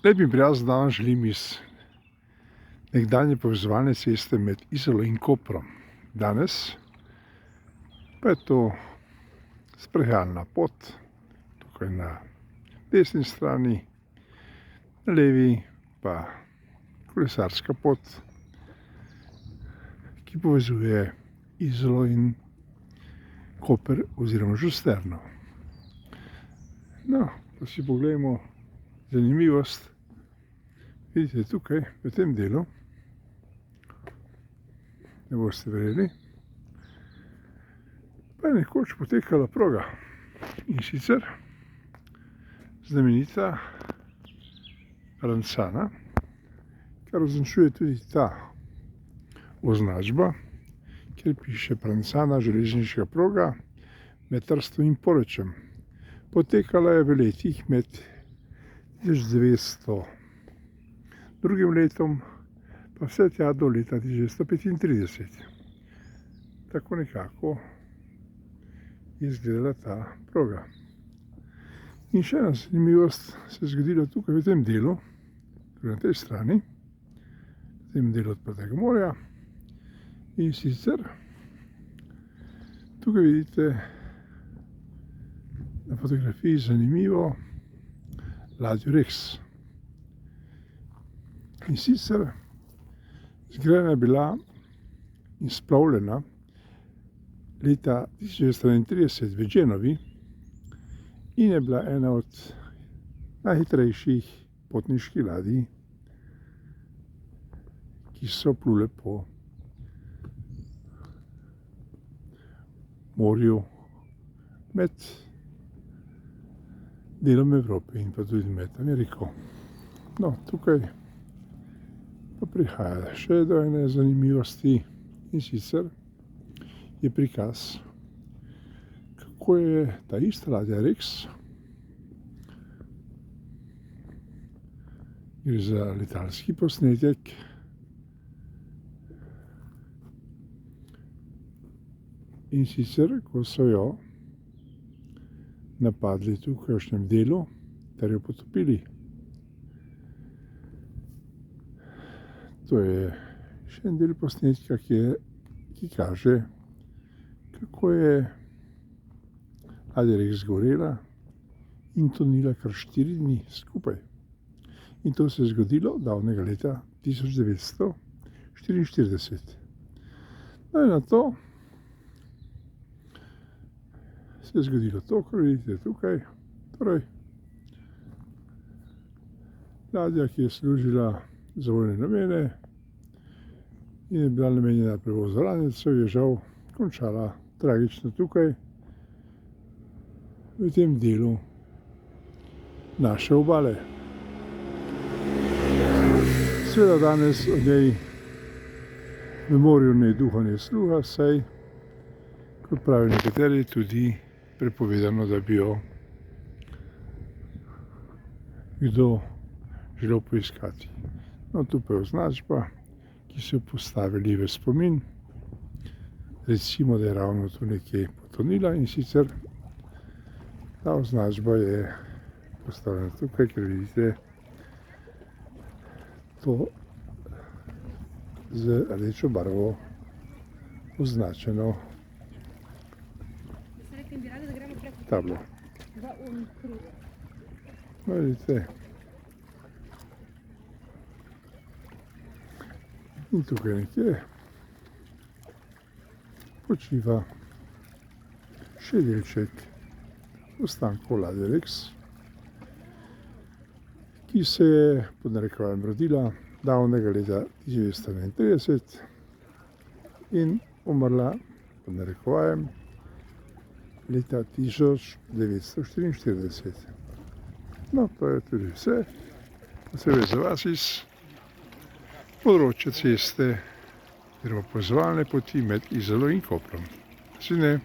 Lep in prijazen dan želim iz nekdanje povezovalne ceste med Izolo in Koprom. Danes pa je to sprehajalna pot, tukaj na desni strani, na levi pa kolesarska pot, ki povezuje Izolo in Koper oziroma Žusterno. No, pa si pogledamo zanimivost. Vidite tukaj, v tem delu, ne boste verjeli, pa je nekoč potekala proga, in sicer znamenita Pranzana, kar označuje tudi ta označba, kjer piše Pranzana, železniška proga med Trstom in Porečem. Potekala je v letih med 1902 letom pa vse tja do leta 1935. Tako nekako izgleda ta proga. In še ena zanimivost se je zgodila tukaj v tem delu, na tej strani, v tem delu odprtega morja. In sicer tukaj vidite na fotografiji zanimivo ladjo Rex. In sicer zgrajena je bila in splovljena leta 1931 v Genovi in je bila ena od najhitrejših potniških ladij, ki so plule po morju med delom Evrope in pa tudi med Ameriko. No, tukaj pa prihaja še do ene zanimivosti, in sicer je prikaz, kako je ta ista ladja Rex, gre za letalski posnetek, in sicer, ko so jo napadli tukaj v kakšnem delu ter jo potopili. To je še en del posnetka, ki kaže, kako je ladja Rex zgorela in tonila kar 4 dni skupaj. In to se je zgodilo davnega leta 1944. No in na to se je zgodilo to, kar vidite tukaj. Torej, ladja, ki je služila za vojne namene in je bila namenjena prevozu ranjencev, je žal končala tragično tukaj, v tem delu naše obale. Seveda danes o njej v morju ne duha ne sluha, saj, kot pravijo nekateri, tudi prepovedano, da bi jo kdo želel poiskati. No, tu pa je označba, ki so jo postavili v spomin. Recimo, da je ravno tu nekje potonila, in sicer ta označba je postavljena tukaj, ker vidite to z rdečo barvo označeno tablo. No, vidite. In tukaj nekje počiva še delček ostankov ladje Rex, ki se je pod narekovajem rodila davnega leta 1931 in umrla pod narekovajem leta 1944. No, to je tudi vse. Posebej za vas iz področja ceste oziroma povezovalne poti med Izolo in Koprom. Nasvidenje.